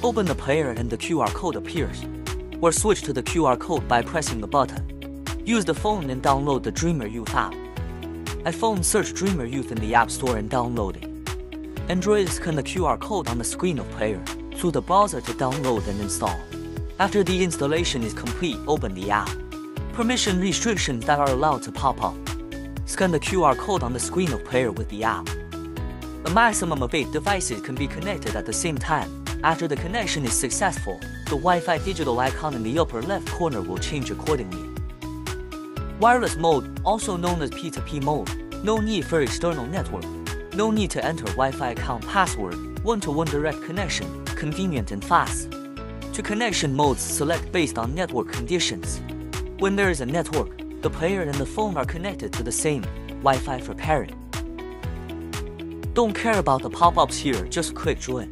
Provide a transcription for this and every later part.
Open the player and the QR code appears, or switch to the QR code by pressing the button. Use the phone and download the Dreamer Youth app. iPhone, search Dreamer Youth in the App Store and download it. Android, scan the QR code on the screen of player through the browser to download and install. After the installation is complete, open the app. Permission restrictions that are allowed to pop up. Scan the QR code on the screen of player with the app. A maximum of 8 devices can be connected at the same time. After the connection is successful, the Wi-Fi digital icon in the upper left corner will change accordingly. Wireless mode, also known as P2P mode. No need for external network. No need to enter Wi-Fi account password. One-to-one direct connection, convenient and fast. To connection modes, select based on network conditions. When there is a network, the player and the phone are connected to the same Wi-Fi for pairing. Don't care about the pop-ups here, just click join.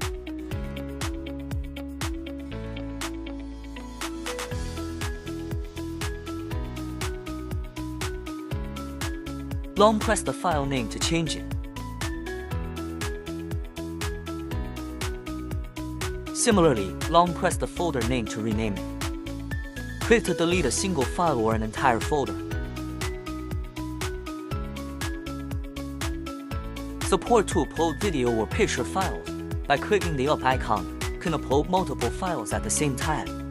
Long press the file name to change it. Similarly, long press the folder name to rename it. Click to delete a single file or an entire folder. Support to upload video or picture files. By clicking the up icon, can upload multiple files at the same time.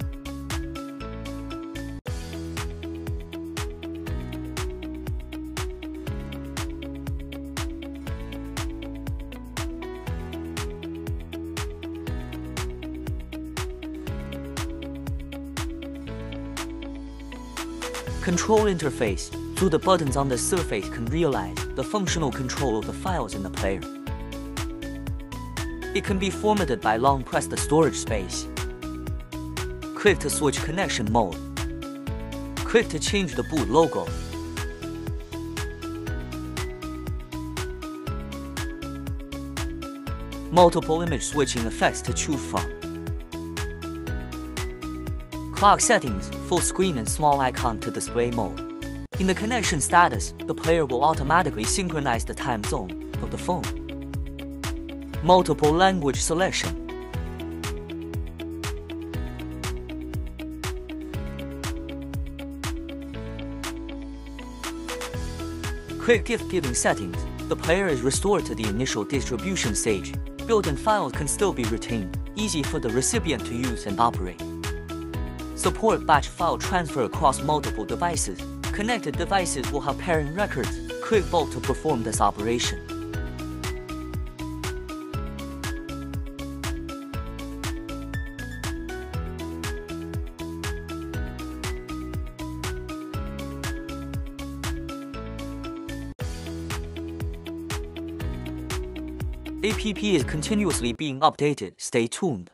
Control interface. Through the buttons on the surface can realize the functional control of the files in the player. It can be formatted by long press the storage space. Click to switch connection mode. Click to change the boot logo. Multiple image switching effects to choose from. Clock settings, full screen and small icon to display mode. In the connection status, the player will automatically synchronize the time zone of the phone. Multiple language selection. Quick gift-giving settings. The player is restored to the initial distribution stage. Built-in files can still be retained, easy for the recipient to use and operate. Support batch file transfer across multiple devices. Connected devices will have pairing records. Click both to perform this operation. App is continuously being updated. Stay tuned.